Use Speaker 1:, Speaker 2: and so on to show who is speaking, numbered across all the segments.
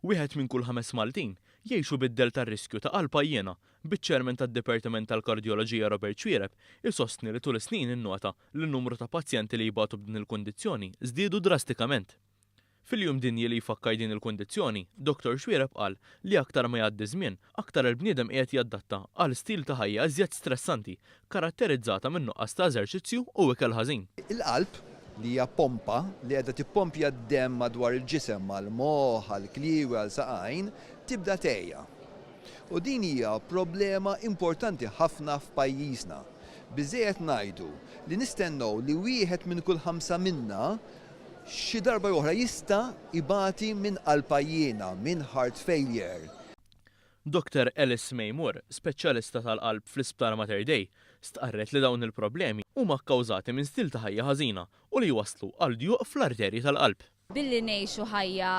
Speaker 1: Wieħed minn kull 5 Maltin jgħixu bid-del tar-riskju ta' qalb għajjena. Biċ-ċermen tad-Dipartiment tal-Kardjoloġija Robert Xwiereb isostni li tul is-snin innota li n-numru ta' pazjenti li jibgħatu b'din il-kundizzjoni żdiedu drastikament. Fil-jum dinji li jfakkar din il-kundizzjoni, Dr. Xwiereb qal li aktar ma jgħaddi żmien, aktar il-bniedem qiegħed jaddatta għal stil ta' ħajja iżjed stressanti, karatterizzata minn nuqqas ta' eżerċizzju u ikel ħażin.
Speaker 2: Il-qalb li hija pompa li qiegħda tippompja d-demm madwar il-ġisem għall-moħħ, għall-kliwi, għall-saqajn, tibda tgħejja. U din hija problema importanti ħafna f'pajjiżna. Biżejjed ngħidu li nistennew li wieħed minn kull 5 minna xi darba oħra jista' ibati minn qalb għajjena, minn heart failure.
Speaker 1: Dr. Alice Maymore, speċjalista tal-qalb fl-Isptar Mater Dei, stqarret li dawn il-problemi huma kkawżati minn stil ta' ħajja ħażina u li waslu għal djuq fl-arterji tal-qalb.
Speaker 3: Billi ngħixu ħajja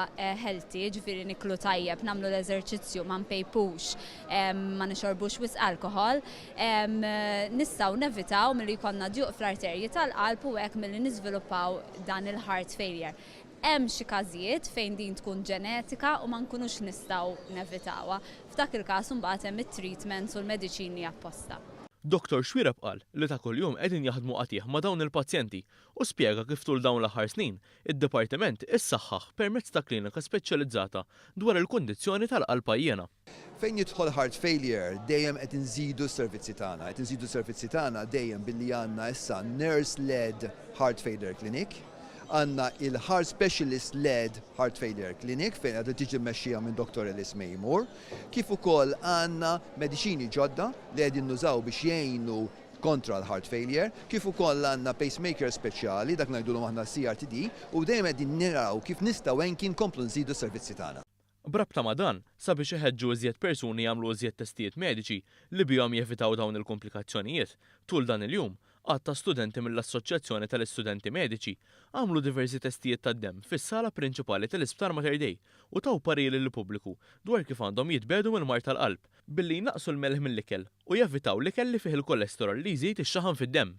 Speaker 3: healthy, ġifieri niklu tajjeb, nagħmlu l-eżerċizzju, ma npejpux, ma nixorbux wisq alkohol, nistgħu nevitaw milli jkollna djuq fl-arterji tal-qalb u hekk milli niżviluppaw dan il-heart failure. Hemm xi każijiet fejn din tkun ġenetika u ma nkunux nistgħu nevitawha. F'dak il-każ imbagħad hemm it-treatments u l-mediċini apposta.
Speaker 1: Dr. Xwiereb qal li ta' kuljum qegħdin jaħdmu qatih ma' dawn il-pazjenti u spjega kif tul dawn l-aħħar snin id-dipartiment issaħħaħ permezz ta' klinika speċjalizzata dwar il-kundizzjoni tal-qalb għajjena.
Speaker 2: Fejn jidħol heart failure dejjem qed inżidu s-servizzi tagħna. Qed inżidu s-servizzi tagħna dejjem billi għandna issa nurse-led heart failure clinic, għandna il-heart specialist-led heart failure clinic fejn għadha tiġi mmexxija minn Dr. Alice Maymore, kif ukoll għandna mediċini ġodda li qegħdin nużaw biex jgħinu kontra l-heart failure, kif ukoll għandna pacemaker speċjali dak ngħidulhom aħna CRTD u dejjem qegħdin niraw kif nistgħu hekk inkomplu nżidu s-servizzi tagħna.
Speaker 1: Brabta ma' dan, sabiex iħeġġu iżjed persuni jagħmlu iżjed testijiet mediċi li bihom jevitaw dawn il-komplikazzjonijiet, tul dan il-jum għatta studenti mill-Assoċjazzjoni tal-Istudenti Mediċi għamlu diversi testijiet tad-demm fis-sala prinċipali tal-Isptar Mater Dei u taw pariri lill-pubbliku dwar kif għandhom jitbedu mill-mart tal-qalb billi jnaqsu l-melħ mill-ikel u jevitaw l-ikel li fih il-kolesterol li jżid ix-xaħam fid-demm.